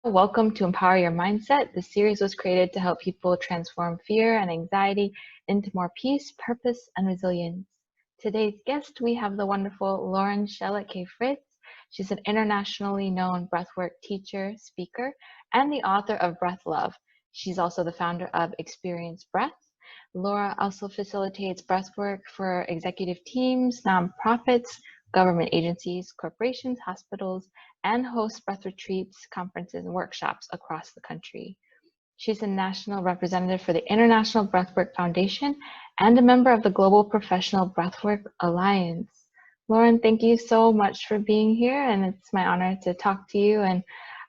Welcome to Empower Your Mindset. This series was created to help people transform fear and anxiety into more peace, purpose, and resilience. Today's guest, we have the wonderful Lauren Shellett K. Fritz. She's an internationally known breathwork teacher, speaker, and the author of Breath Love. She's also the founder of Experience Breath. Laura also facilitates breathwork for executive teams, nonprofits, government agencies, corporations, hospitals, and hosts breath retreats, conferences, and workshops across the country. She's a national representative for the International Breathwork Foundation and a member of the Global Professional Breathwork Alliance. Lauren, thank you so much for being here, and it's my honor to talk to you. And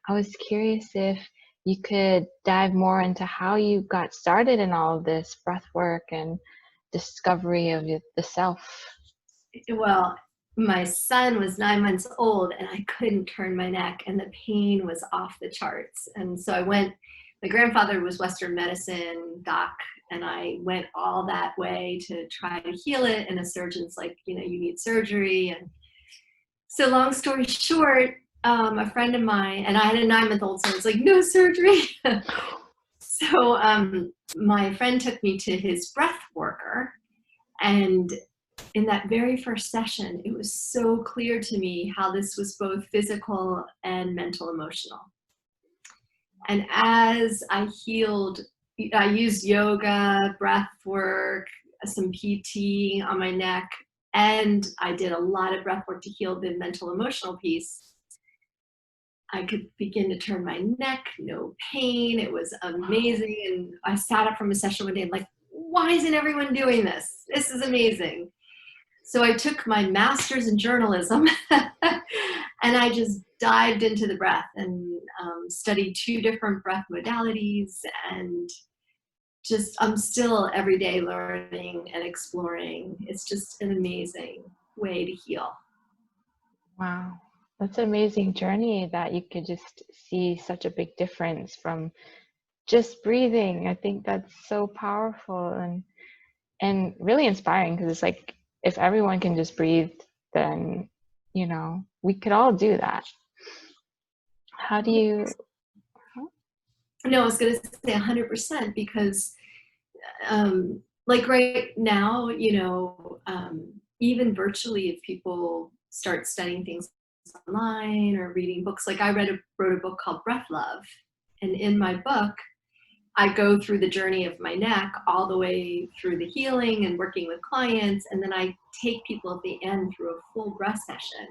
I was curious if you could dive more into how you got started in all of this breathwork and discovery of the self. Well, my son was 9 months old and I couldn't turn my neck and the pain was off the charts. And so my grandfather was Western medicine doc, and I went all that way to try to heal it. And a surgeon's like, you need surgery. And so long story short, a friend of mine, and I had a 9-month-old son, was like, no surgery. So my friend took me to his breath worker, and in that very first session, it was so clear to me how this was both physical and mental emotional. And as I healed, I used yoga, breath work, some PT on my neck, and I did a lot of breath work to heal the mental emotional piece. I could begin to turn my neck, no pain. It was amazing. And I sat up from a session one day and like, why isn't everyone doing this? This is amazing. So I took my master's in journalism and I just dived into the breath and studied 2 different breath modalities, and I'm still every day learning and exploring. It's just an amazing way to heal. Wow, that's an amazing journey that you could just see such a big difference from just breathing. I think that's so powerful and really inspiring, because it's like, if everyone can just breathe, then, we could all do that. How do you? No, I was going to say 100%, because like right now, even virtually, if people start studying things online or reading books, like I wrote a book called Breath Love. And in my book, I go through the journey of my neck all the way through the healing and working with clients. And then I take people at the end through a full breath session,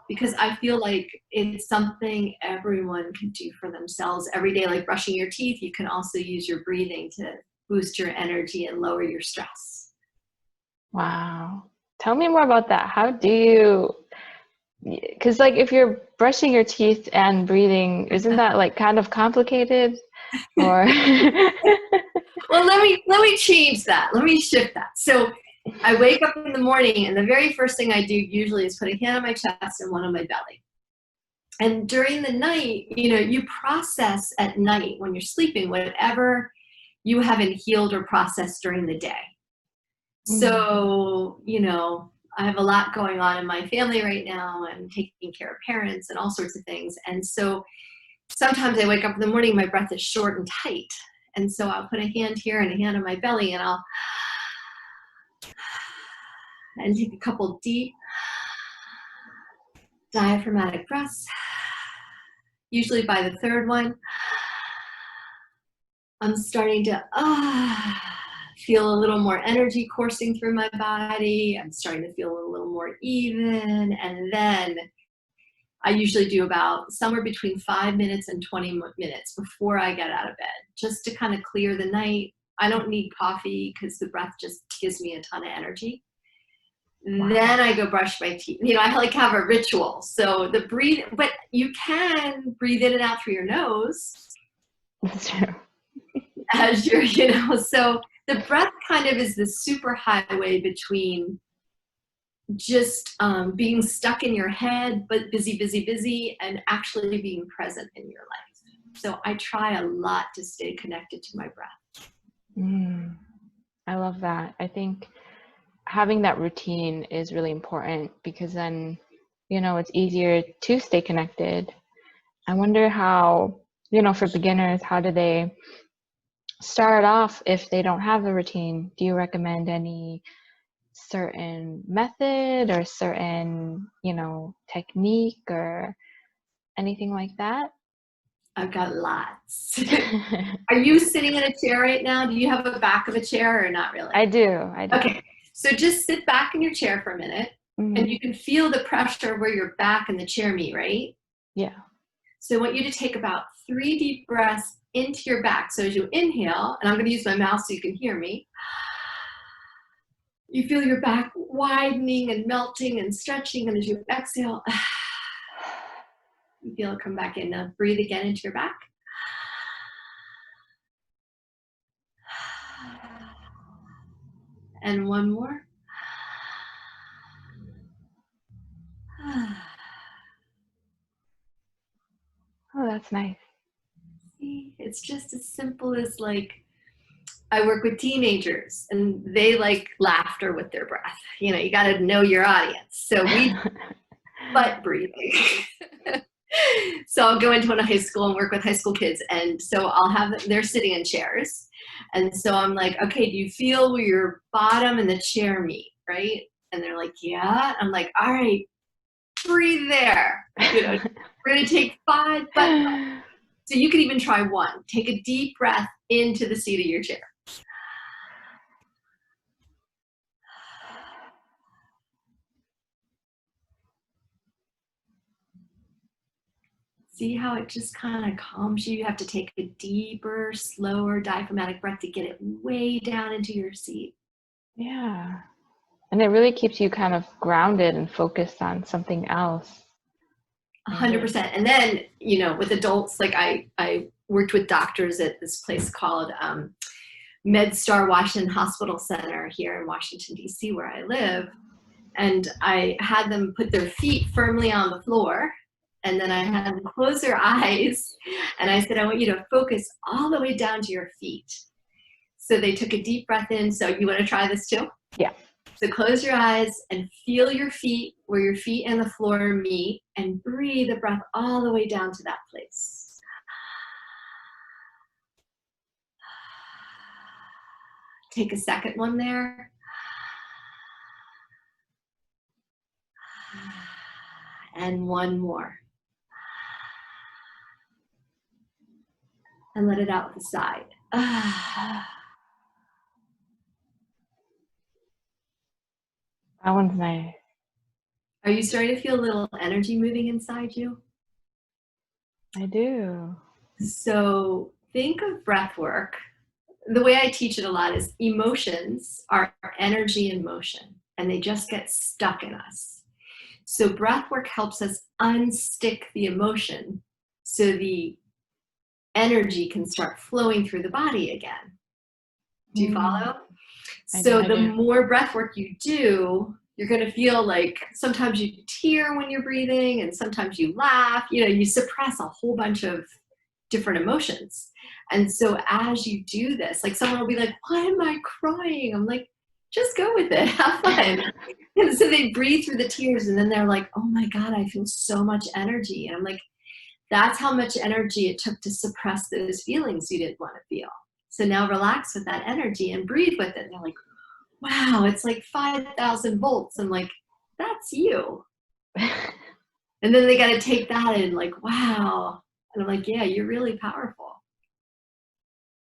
because I feel like it's something everyone can do for themselves every day. Like brushing your teeth, you can also use your breathing to boost your energy and lower your stress. Wow. Tell me more about that. How do you, because like if you're brushing your teeth and breathing, isn't that like kind of complicated? Or well, let me change that. Let me shift that. So I wake up in the morning, and the very first thing I do usually is put a hand on my chest and one on my belly. And during the night, you process at night when you're sleeping whatever you haven't healed or processed during the day. So, I have a lot going on in my family right now. I'm taking care of parents and all sorts of things. And so sometimes I wake up in the morning, my breath is short and tight. And so I'll put a hand here and a hand on my belly, and I'll take a couple deep diaphragmatic breaths. Usually by the third one, I'm starting to feel a little more energy coursing through my body. I'm starting to feel a little more even. And then I usually do about somewhere between 5 minutes and 20 minutes before I get out of bed, just to kind of clear the night. I don't need coffee because the breath just gives me a ton of energy. Wow. Then I go brush my teeth. I like have a ritual. So but you can breathe in and out through your nose. That's true. As you're, so the breath kind of is the super highway between just being stuck in your head, but busy, and actually being present in your life. So I try a lot to stay connected to my breath. I love that. I think having that routine is really important, because then, it's easier to stay connected. I wonder how For beginners, how do they start off if they don't have a routine? Do you recommend any certain method or certain, technique or anything like that? I've got lots. Are you sitting in a chair right now? Do you have a back of a chair or not really? I do. Okay, so just sit back in your chair for a minute, and you can feel the pressure where your back and the chair meet, right? Yeah. So I want you to take about 3 deep breaths into your back. So as you inhale, and I'm going to use my mouth so you can hear me, you feel your back widening and melting and stretching, and as you exhale, you feel it come back in. Now breathe again into your back. And one more. Oh, that's nice. See, it's just as simple as like, I work with teenagers and they like laughter with their breath. You got to know your audience. So we butt breathing. So I'll go into a high school and work with high school kids. And so I'll have them, they're sitting in chairs. And so I'm like, okay, do you feel where your bottom and the chair meet, right? And they're like, yeah. I'm like, all right, breathe there. We're going to take 5 butt. So you can even try 1. Take a deep breath into the seat of your chair. See how it just kind of calms you? You have to take a deeper, slower diaphragmatic breath to get it way down into your seat. Yeah. And it really keeps you kind of grounded and focused on something else. 100%. And then, with adults, like I worked with doctors at this place called MedStar Washington Hospital Center here in Washington, D.C., where I live. And I had them put their feet firmly on the floor. And then I had them close their eyes. And I said, I want you to focus all the way down to your feet. So they took a deep breath in. So you want to try this too? Yeah. So close your eyes and feel your feet, where your feet and the floor meet, and breathe the breath all the way down to that place. Take a second one there. And one more. And let it out the side. That one's nice. Are you starting to feel a little energy moving inside you? I do. So think of breath work. The way I teach it a lot is emotions are energy in motion, and they just get stuck in us. So breath work helps us unstick the emotion so the energy can start flowing through the body again. Do you follow? So the more breath work you do, you're going to feel like sometimes you tear when you're breathing, and sometimes you laugh. You suppress a whole bunch of different emotions. And so as you do this, like someone will be like, why am I crying? I'm like, just go with it. Have fun. And so they breathe through the tears, and then they're like, oh my God, I feel so much energy. And I'm like, that's how much energy it took to suppress those feelings you didn't want to feel. So now relax with that energy and breathe with it. And they're like, wow, it's like 5,000 volts. I'm like, that's you. And then they got to take that in like, wow. And I'm like, yeah, you're really powerful.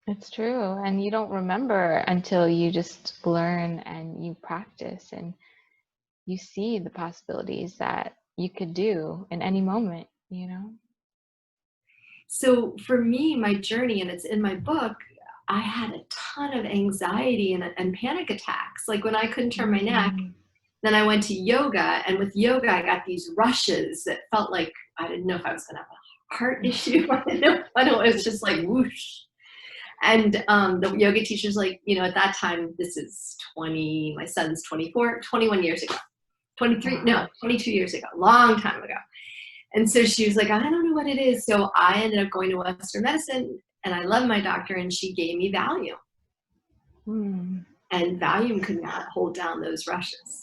It's true. And you don't remember until you just learn and you practice and you see the possibilities that you could do in any moment, So for me, my journey, and it's in my book, I had a ton of anxiety and panic attacks. Like when I couldn't turn my neck, then I went to yoga, and with yoga, I got these rushes that felt like I didn't know if I was going to have a heart issue. I don't know. It was just like whoosh. And the yoga teacher's like, at that time, this is my son's 24, 21 years ago, 22 years ago, long time ago. And so she was like, I don't know what it is. So I ended up going to Western medicine, and I love my doctor, and she gave me Valium. And Valium could not hold down those rushes.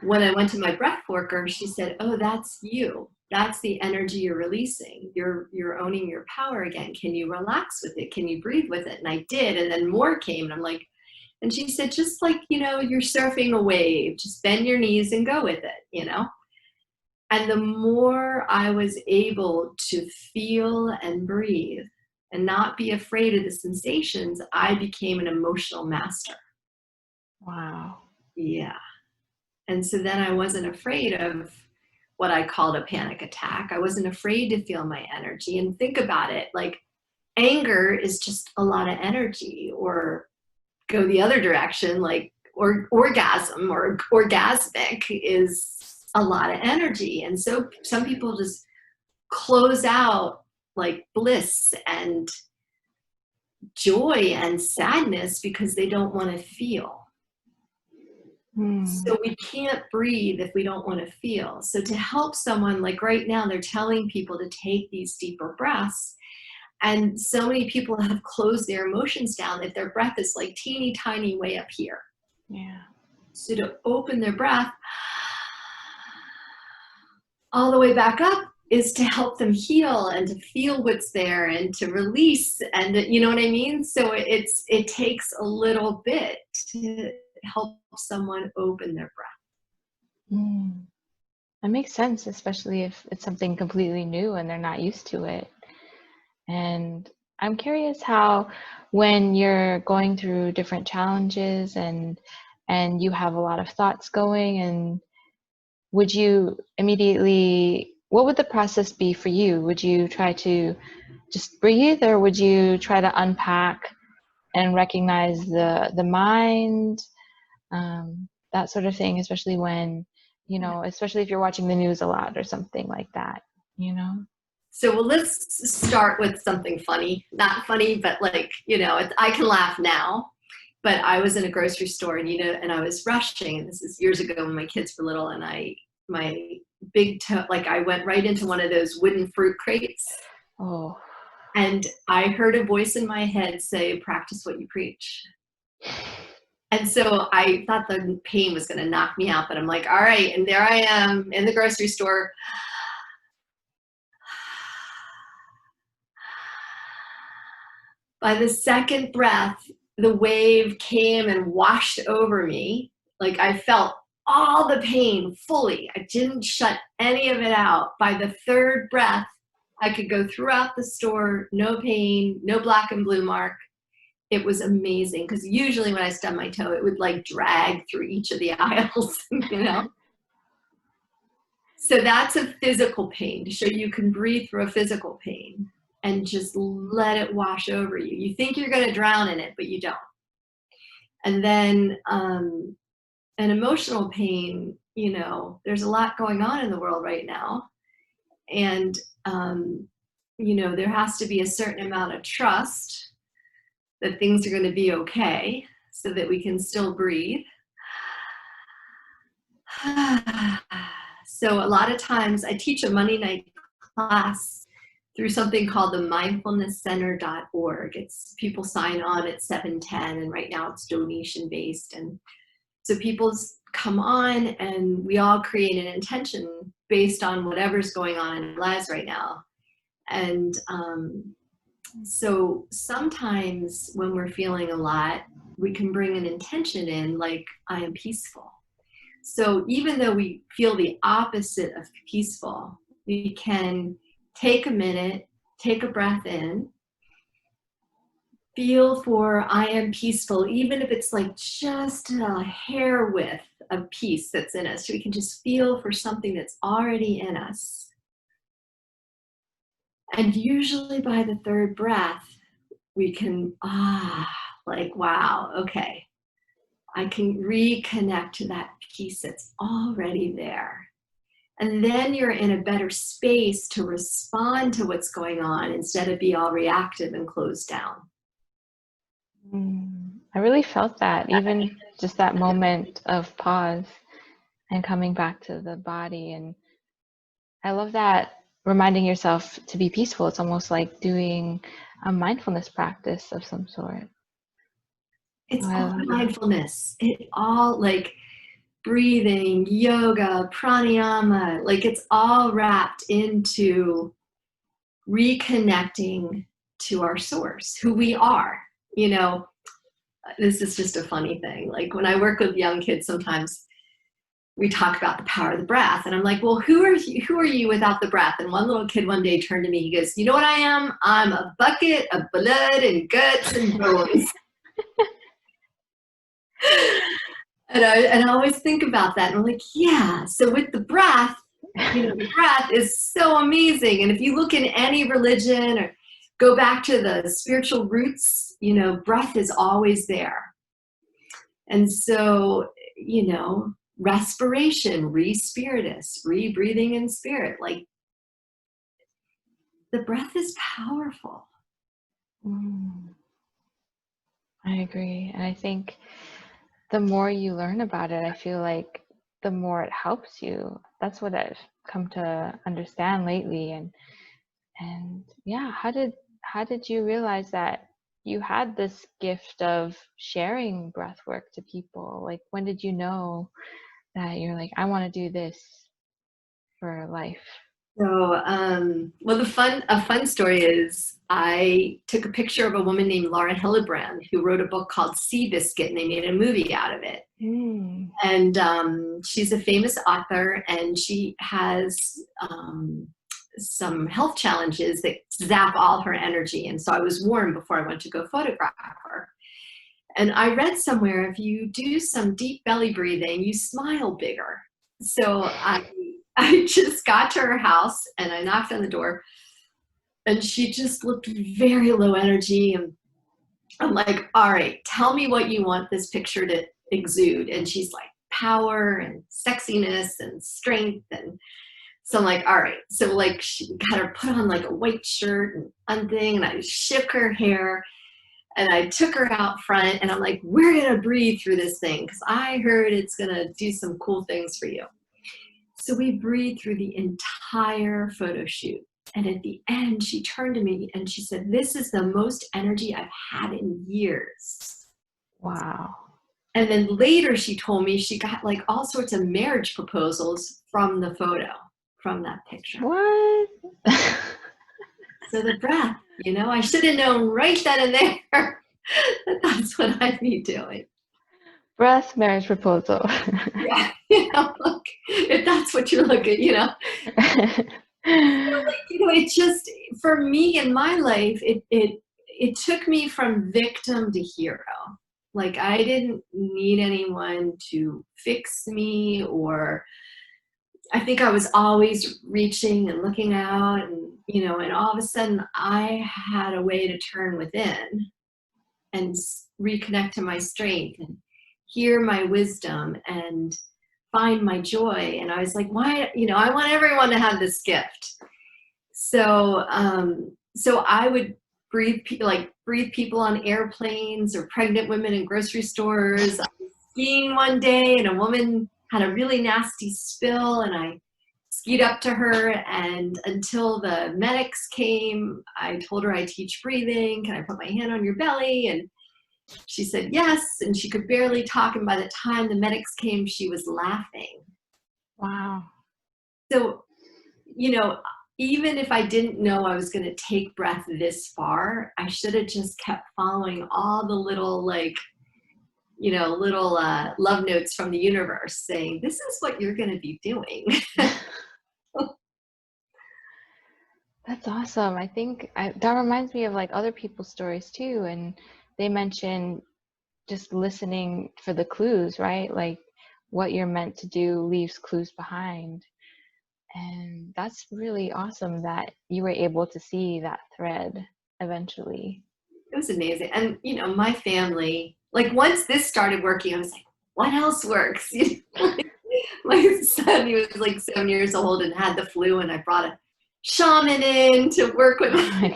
When I went to my breath worker, she said, oh, that's you. That's the energy you're releasing. You're owning your power again. Can you relax with it? Can you breathe with it? And I did. And then more came. And I'm like, and she said, just like, you're surfing a wave, just bend your knees and go with it. And the more I was able to feel and breathe and not be afraid of the sensations, I became an emotional master. Wow. Yeah. And so then I wasn't afraid of what I called a panic attack. I wasn't afraid to feel my energy. And think about it, like anger is just a lot of energy, or go the other direction, like orgasm or orgasmic is a lot of energy. And so some people just close out like bliss and joy and sadness because they don't want to feel. So we can't breathe if we don't want to feel. So to help someone, like right now, they're telling people to take these deeper breaths. And so many people have closed their emotions down that their breath is like teeny tiny way up here. Yeah. So to open their breath all the way back up is to help them heal and to feel what's there and to release. And you know what I mean? So it takes a little bit to help someone open their breath. That makes sense, especially if it's something completely new and they're not used to it. And I'm curious how, when you're going through different challenges and you have a lot of thoughts going, and would you immediately, what would the process be for you? Would you try to just breathe, or would you try to unpack and recognize the mind, that sort of thing, especially when, especially if you're watching the news a lot or something like that, So well, let's start with something funny. Not funny, but like, I can laugh now. But I was in a grocery store and I was rushing. And this is years ago when my kids were little, and my big toe, like I went right into one of those wooden fruit crates. Oh. And I heard a voice in my head say, practice what you preach. And so I thought the pain was going to knock me out, but I'm like, all right. And there I am in the grocery store. By the second breath, the wave came and washed over me. Like I felt all the pain fully. I didn't shut any of it out. By the third breath, I could go throughout the store, no pain, no black and blue mark. It was amazing, because usually when I stubbed my toe, it would like drag through each of the aisles, So that's a physical pain, to show you can breathe through a physical pain and just let it wash over you. You think you're going to drown in it, but you don't. And then an emotional pain, there's a lot going on in the world right now. And, there has to be a certain amount of trust that things are going to be okay so that we can still breathe. So a lot of times I teach a Monday night class through something called the mindfulnesscenter.org. It's people sign on at 7:10, and right now it's donation based. And so people come on and we all create an intention based on whatever's going on in our lives right now. And so sometimes when we're feeling a lot, we can bring an intention in, like, I am peaceful. So even though we feel the opposite of peaceful, we can take a minute, take a breath in, feel for I am peaceful, even if it's like just a hair width of peace that's in us. So we can just feel for something that's already in us. And usually by the third breath, we can, like, wow, okay. I can reconnect to that peace that's already there. And then you're in a better space to respond to what's going on instead of be all reactive and closed down. I really felt that, even just that moment of pause and coming back to the body. And I love that, reminding yourself to be peaceful. It's almost like doing a mindfulness practice of some sort. It's all mindfulness. It all, like, breathing, yoga, pranayama, like it's all wrapped into reconnecting to our source, who we are. You know, this is just a funny thing. Like when I work with young kids, sometimes we talk about the power of the breath. And I'm like, well, who are you without the breath? And one little kid one day turned to me, he goes, you know what I am? I'm a bucket of blood and guts and bones. And I always think about that. And I'm like, yeah. So with the breath, the breath is so amazing. And if you look in any religion or go back to the spiritual roots, breath is always there. And so, respiration, re-spiritus, re-breathing in spirit, like the breath is powerful. I agree. And I think the more you learn about it, I feel like the more it helps you. That's what I've come to understand lately. And yeah, how did you realize that you had this gift of sharing breath work to people? Like, when did you know that you're like, I want to do this for life? So, well, a fun story is I took a picture of a woman named Laura Hillebrand who wrote a book called Seabiscuit, and they made a movie out of it. And she's a famous author, and she has some health challenges that zap all her energy. And so I was warned before I went to go photograph her. And I read somewhere, if you do some deep belly breathing, you smile bigger. So I just got to her house and I knocked on the door, and she just looked very low energy. And I'm like, all right, tell me what you want this picture to exude. And she's like, power and sexiness and strength. And so I'm like, all right. So like she got her put on like a white shirt and unthing, and I shook her hair and I took her out front, and I'm like, we're going to breathe through this thing because I heard it's going to do some cool things for you. So we breathed through the entire photo shoot. And at the end, she turned to me and she said, this is the most energy I've had in years. Wow. And then later she told me she got like all sorts of marriage proposals from the photo, from that picture. What? So the breath, I should have known right then and there that that's what I'd be doing. Breath marriage proposal. Yeah, look, if that's what you're looking, it just, for me in my life, it took me from victim to hero. Like I didn't need anyone to fix me, or I think I was always reaching and looking out, and and all of a sudden I had a way to turn within and reconnect to my strength and hear my wisdom and find my joy. And I was like, why, I want everyone to have this gift. So, so I would breathe people on airplanes or pregnant women in grocery stores. I was skiing one day and a woman had a really nasty spill, and I skied up to her, and until the medics came, I told her I teach breathing. Can I put my hand on your belly? And she said yes, and she could barely talk, and by the time the medics came, she was laughing. Wow. So, even if I didn't know I was going to take breath this far, I should have just kept following all the little love notes from the universe saying, this is what you're going to be doing. That's awesome. I think that reminds me of like other people's stories too. And they mention just listening for the clues, right? Like what you're meant to do leaves clues behind. And that's really awesome that you were able to see that thread eventually. It was amazing. And, my family, like once this started working, I was like, what else works? My son, he was like 7 years old and had the flu, and I brought a shaman in to work with him.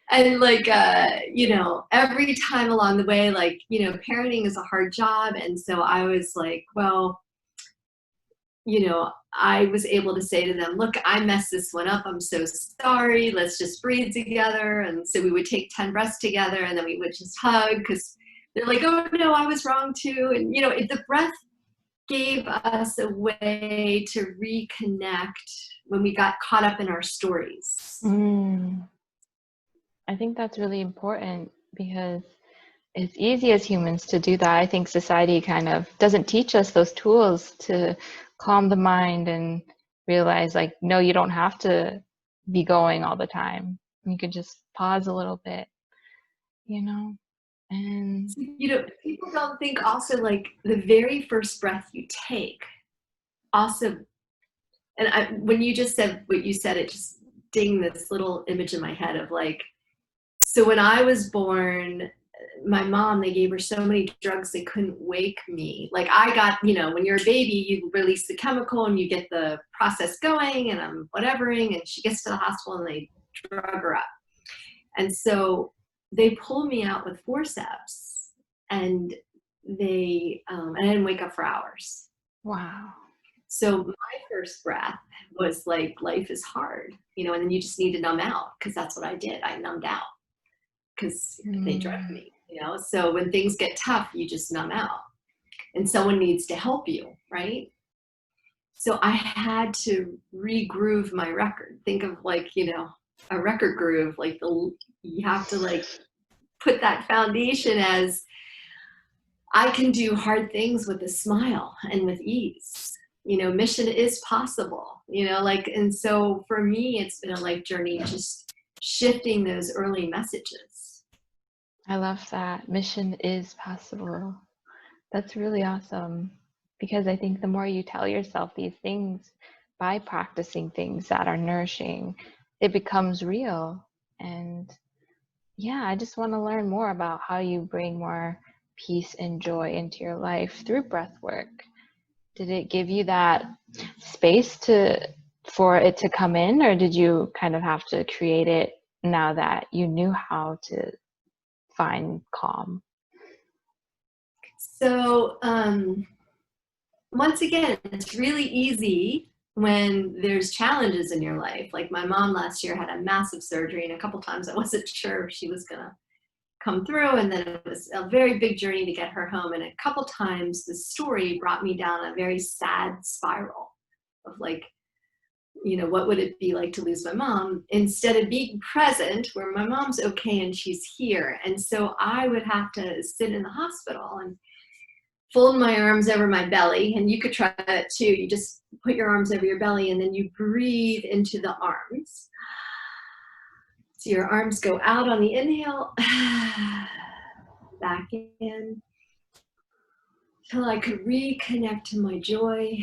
And like, every time along the way, like, parenting is a hard job. And so I was like, well, I was able to say to them, look, I messed this one up. I'm so sorry. Let's just breathe together. And so we would take 10 breaths together, and then we would just hug, because they're like, oh no, I was wrong too. And, the breath gave us a way to reconnect when we got caught up in our stories. I think that's really important because it's easy as humans to do that. I think society kind of doesn't teach us those tools to calm the mind and realize, like, no, you don't have to be going all the time. You could just pause a little bit, and People don't think also, like, the very first breath you take also, and when you just said what you said, it just dinged this little image in my head of, like, so when I was born, my mom, they gave her so many drugs they couldn't wake me. Like, I got, when you're a baby, you release the chemical and you get the process going, and I'm whatevering, and she gets to the hospital and they drug her up. And so they pulled me out with forceps, and I didn't wake up for hours. wow. So my first breath was like, life is hard, and then you just need to numb out, because that's what I did. I numbed out because they drugged me, So when things get tough, you just numb out, and someone needs to help you, right? So I had to re-groove my record. Think of, like, a record groove, like you have to, like, put that foundation as, I can do hard things with a smile and with ease. Mission is possible, and so for me, it's been a life journey, just shifting those early messages. I love that. Mission is possible. That's really awesome, because I think the more you tell yourself these things by practicing things that are nourishing, it becomes real. And yeah, I just want to learn more about how you bring more peace and joy into your life through breath work. Did it give you that space for it to come in, or did you kind of have to create it now that you knew how to find calm? So once again, it's really easy when there's challenges in your life. Like, my mom last year had a massive surgery, and a couple times I wasn't sure if she was gonna come through, and then it was a very big journey to get her home, and a couple times the story brought me down a very sad spiral of, like, what would it be like to lose my mom, instead of being present where my mom's okay and she's here. And so I would have to sit in the hospital and fold my arms over my belly, and you could try that too. You just put your arms over your belly, and then you breathe into the arms. So your arms go out on the inhale, back in, till I could reconnect to my joy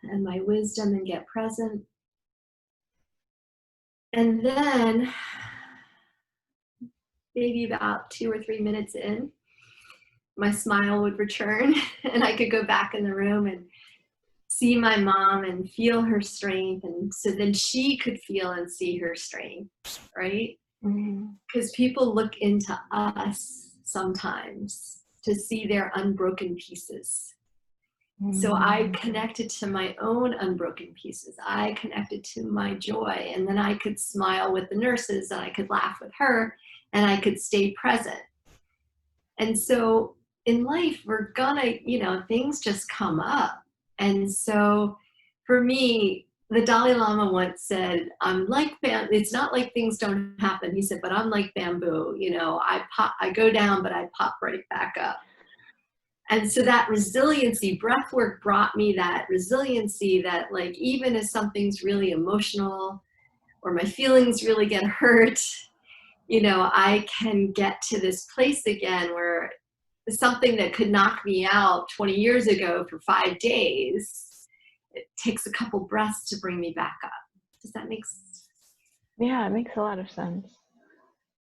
and my wisdom and get present. And then, maybe about 2 or 3 minutes in, my smile would return, and I could go back in the room and see my mom and feel her strength. And so then she could feel and see her strength, right? Because people look into us sometimes to see their unbroken pieces. So I connected to my own unbroken pieces. I connected to my joy, and then I could smile with the nurses, and I could laugh with her, and I could stay present. And so in life, we're gonna, things just come up. And so for me, the Dalai Lama once said, I'm like it's not like things don't happen. He said, but I'm like bamboo, I go down, but I pop right back up. And so that resiliency, breath work brought me that resiliency, that, like, even if something's really emotional or my feelings really get hurt, I can get to this place again where something that could knock me out 20 years ago for 5 days, it takes a couple breaths to bring me back up. Does that make sense? Yeah, it makes a lot of sense.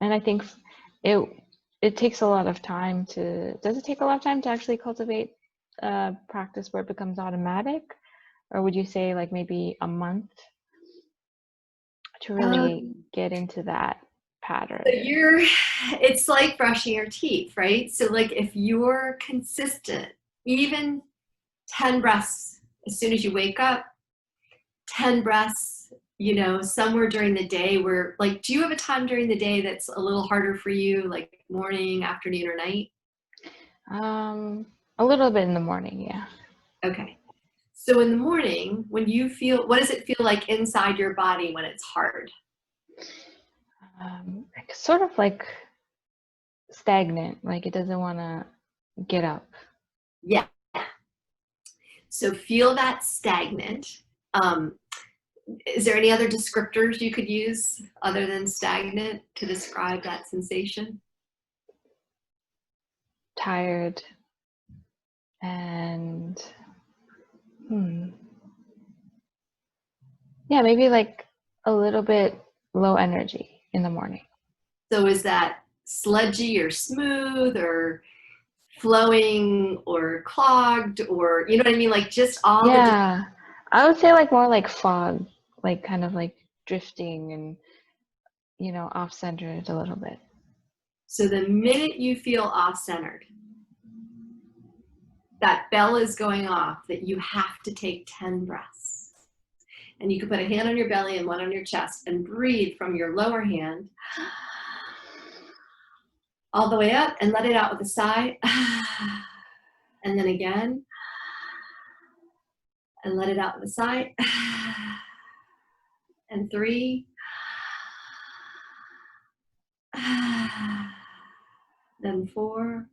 And I think it takes a lot of time does it take a lot of time to actually cultivate a practice where it becomes automatic? Or would you say, like, maybe a month to really get into that pattern? So it's like brushing your teeth, right? So, like, if you're consistent, even 10 breaths as soon as you wake up, 10 breaths, somewhere during the day where, like, do you have a time during the day that's a little harder for you, like morning, afternoon, or night? A little bit in the morning, yeah. Okay. So in the morning, when you feel, what does it feel like inside your body when it's hard? Sort of like stagnant, like it doesn't want to get up. Yeah. So feel that stagnant. Is there any other descriptors you could use other than stagnant to describe that sensation? Tired and yeah, maybe like a little bit low energy in the morning. So is that sludgy or smooth or flowing or clogged, or you know what I mean? Like just all the. Yeah, I would say like more like fog, like kind of like drifting and, off-centered a little bit. So the minute you feel off-centered, that bell is going off that you have to take 10 breaths. And you can put a hand on your belly and one on your chest and breathe from your lower hand all the way up and let it out with a sigh. And then again. And let it out with a sigh. And 3. Then 4.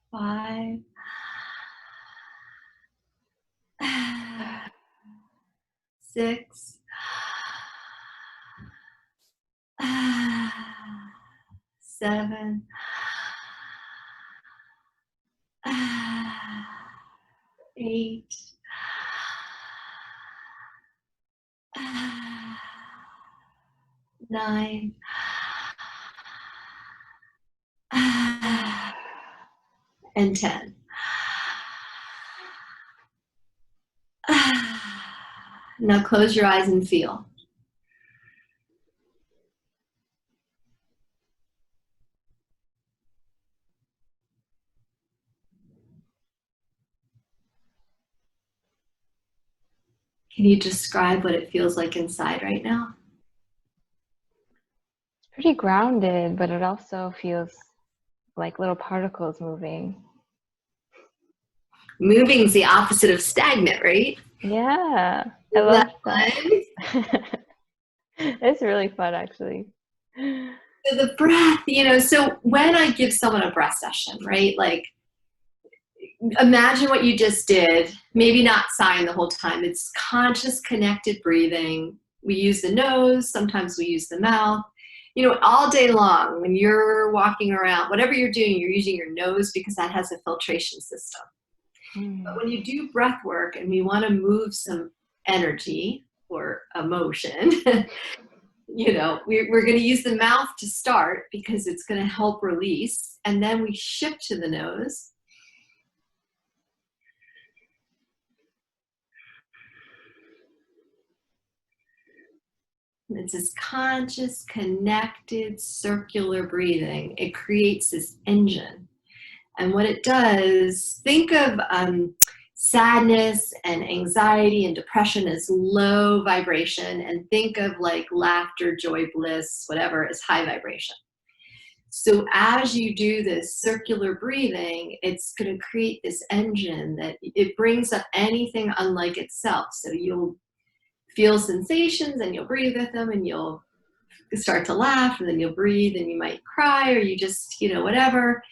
5. 6. 7. 8. 9. And 10. Now close your eyes and feel. Can you describe what it feels like inside right now? It's pretty grounded, but it also feels like little particles moving. Moving is the opposite of stagnant, right? Yeah, I love that. It's really fun, actually. So the breath, so when I give someone a breath session, right? Like, imagine what you just did, maybe not sighing the whole time. It's conscious, connected breathing. We use the nose, sometimes we use the mouth. All day long when you're walking around, whatever you're doing, you're using your nose because that has a filtration system. But when you do breath work and we want to move some energy or emotion, we're going to use the mouth to start because it's going to help release. And then we shift to the nose. It's this conscious, connected, circular breathing. It creates this engine. And what it does, think of sadness and anxiety and depression as low vibration, and think of like laughter, joy, bliss, whatever, as high vibration. So as you do this circular breathing, it's going to create this engine that it brings up anything unlike itself. So you'll feel sensations and you'll breathe with them and you'll start to laugh and then you'll breathe and you might cry or you just, whatever.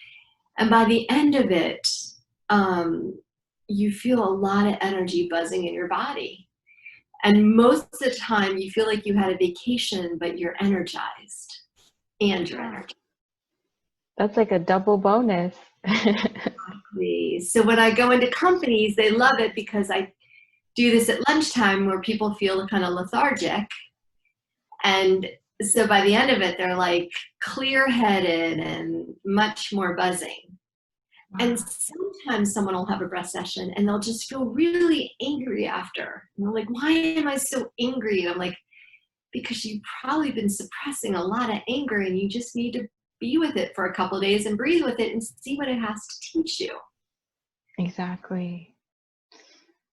And by the end of it, you feel a lot of energy buzzing in your body. And most of the time you feel like you had a vacation, but you're energized and you're energized. That's like a double bonus. Exactly. So when I go into companies, they love it because I do this at lunchtime where people feel kind of lethargic. And so by the end of it, they're like clear-headed and much more buzzing. Wow. And sometimes someone will have a breath session and they'll just feel really angry after. And they're like, why am I so angry? And I'm like, because you've probably been suppressing a lot of anger and you just need to be with it for a couple of days and breathe with it and see what it has to teach you. Exactly.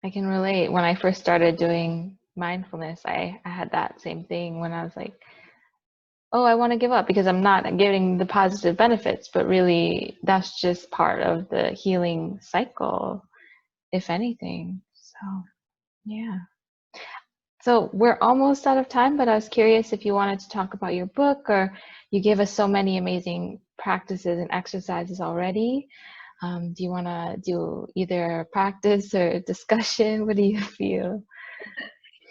I can relate. When I first started doing mindfulness, I had that same thing when I was like, oh, I want to give up because I'm not getting the positive benefits, but really that's just part of the healing cycle, if anything. So, yeah. So we're almost out of time, but I was curious if you wanted to talk about your book, or you gave us so many amazing practices and exercises already. Do you want to do either a practice or a discussion? What do you feel?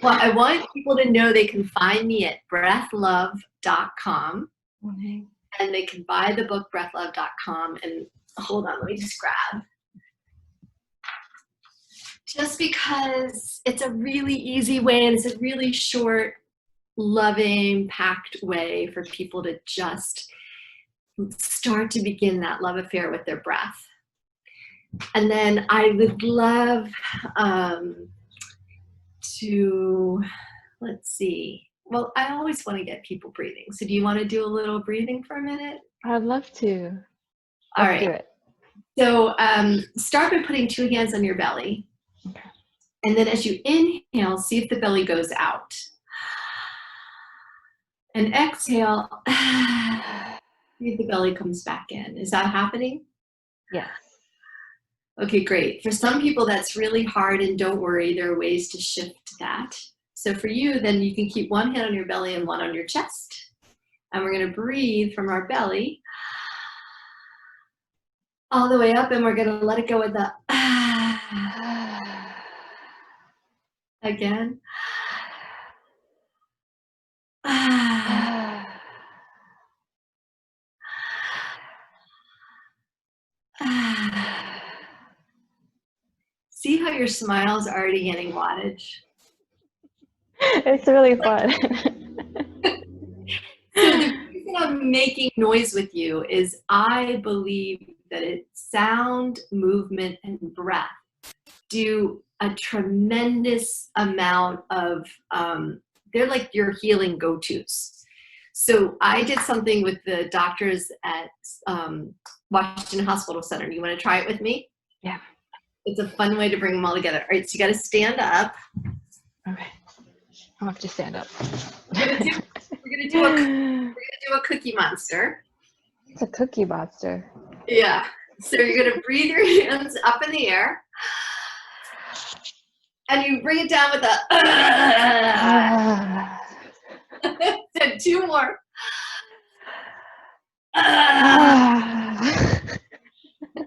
Well, I want people to know they can find me at breathlove.com, Mhm. and they can buy the book breathlove.com. And hold on, let me just grab. Just because it's a really easy way and it's a really short, loving, packed way for people to just start to begin that love affair with their breath. And then I would love to, let's see. Well, I always want to get people breathing. So do you want to do a little breathing for a minute? I'd love to. All Let's do right. it. So start by putting 2 hands on your belly. Okay. And then as you inhale, see if the belly goes out. And exhale, see if the belly comes back in. Is that happening? Yes. Okay, great. For some people, that's really hard, and don't worry, there are ways to shift that. So for you, then you can keep 1 hand on your belly and 1 on your chest. And we're going to breathe from our belly all the way up, and we're going to let it go with the again. See how your smile's already getting wattage? It's really fun. So the reason I'm making noise with you is I believe that sound, movement, and breath do a tremendous amount of, they're like your healing go-tos. So I did something with the doctors at Washington Hospital Center. You want to try it with me? Yeah. It's a fun way to bring them all together. All right, so you got to stand up. Okay. I'll have to stand up. We're gonna do a cookie monster. It's a cookie monster. Yeah. So you're gonna breathe your hands up in the air, and you bring it down with a. So 2 more.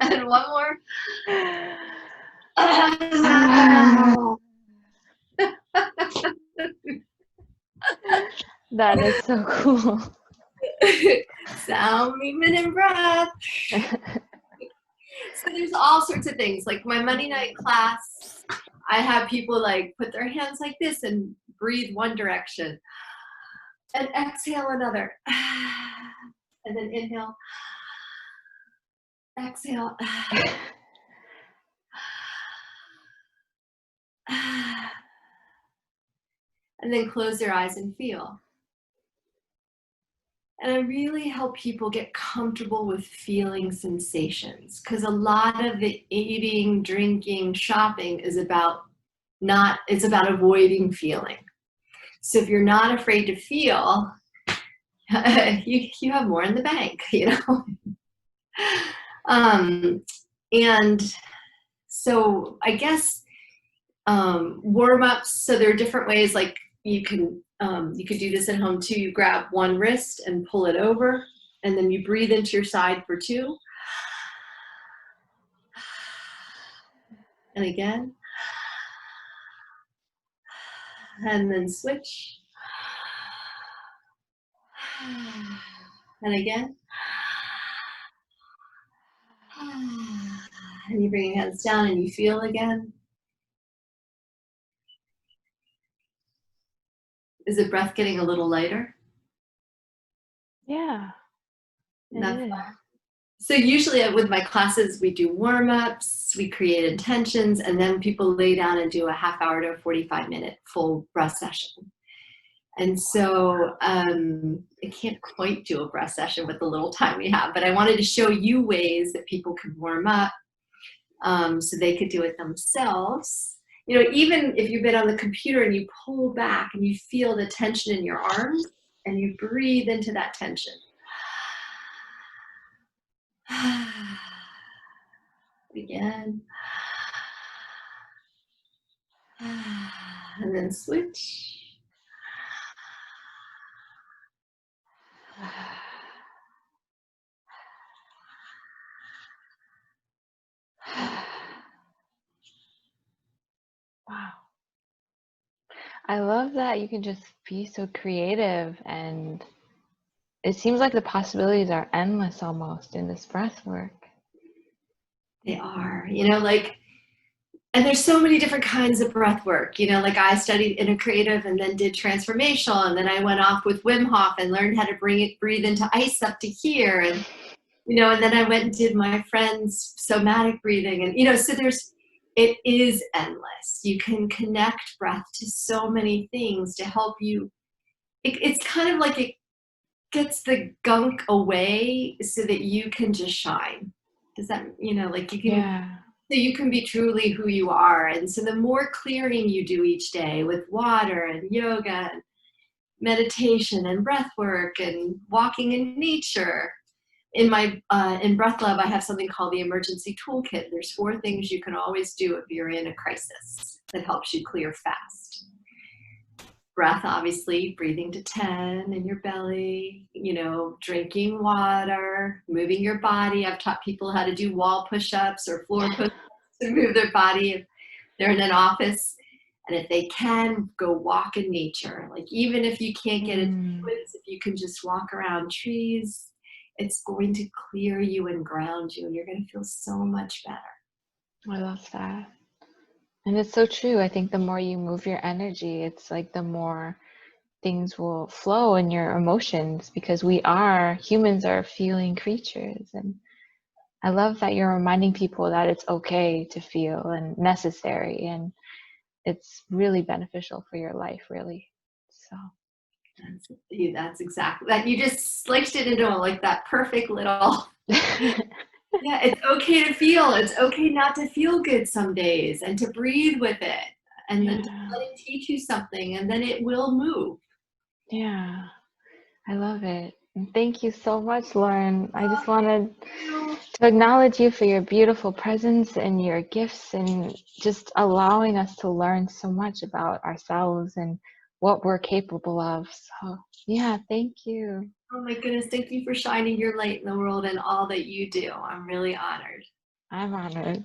And 1 more. That is so cool. Sound, movement, and breath. So there's all sorts of things. Like my Monday night class, I have people like put their hands like this and breathe one direction, and exhale another, and then inhale, exhale, and then close their eyes and feel. And I really help people get comfortable with feeling sensations, because a lot of the eating, drinking, shopping is about avoiding feeling. So if you're not afraid to feel, you have more in the bank, you know. And so I guess warm-ups. So there are different ways. Like you could do this at home too. You grab one wrist and pull it over, and then you breathe into your side for 2. And again. And then switch. And again. And you bring your hands down and you feel again. Is the breath getting a little lighter? Yeah. That's fun. So usually with my classes, we do warm-ups, we create intentions, and then people lay down and do a half hour to a 45-minute full breath session. And so I can't quite do a breath session with the little time we have, but I wanted to show you ways that people could warm up so they could do it themselves. You know, even if you've been on the computer and you pull back and you feel the tension in your arms, and you breathe into that tension. Again. And then switch. Wow. I love that you can just be so creative, and it seems like the possibilities are endless almost in this breath work. They are, like, and there's so many different kinds of breath work, like I studied integrative and then did transformational, and then I went off with Wim Hof and learned how to breathe into ice up to here. And, and then I went and did my friend's somatic breathing. And, so it is endless. You can connect breath to so many things to help you. It's kind of like it gets the gunk away so that you can just shine. Does that, like you can, Yeah. so you can be truly who you are. And so the more clearing you do each day with water and yoga and meditation and breath work and walking in nature. In my in Breath Lab, I have something called the emergency toolkit. There's 4 things you can always do if you're in a crisis that helps you clear fast. Breath, obviously, breathing to 10 in your belly, drinking water, moving your body. I've taught people how to do wall push-ups or floor push-ups to move their body if they're in an office. And if they can, go walk in nature. Like, even if you can't get into the woods, if you can just walk around trees, it's going to clear you and ground you, and you're going to feel so much better. I love that. And it's so true. I think the more you move your energy, it's like the more things will flow in your emotions, because humans are feeling creatures. And I love that you're reminding people that it's okay to feel and necessary, and it's really beneficial for your life, really. So that's exactly that. You just sliced it into like that perfect little yeah, it's okay to feel. It's okay not to feel good some days, and to breathe with it, and then to let it teach you something, and then it will move. Yeah, I love it. And thank you so much, Lauren. I just wanted to acknowledge you for your beautiful presence and your gifts, and just allowing us to learn so much about ourselves and what we're capable of. So yeah, thank you. Oh my goodness, thank you for shining your light in the world and all that you do. I'm really honored. I'm honored.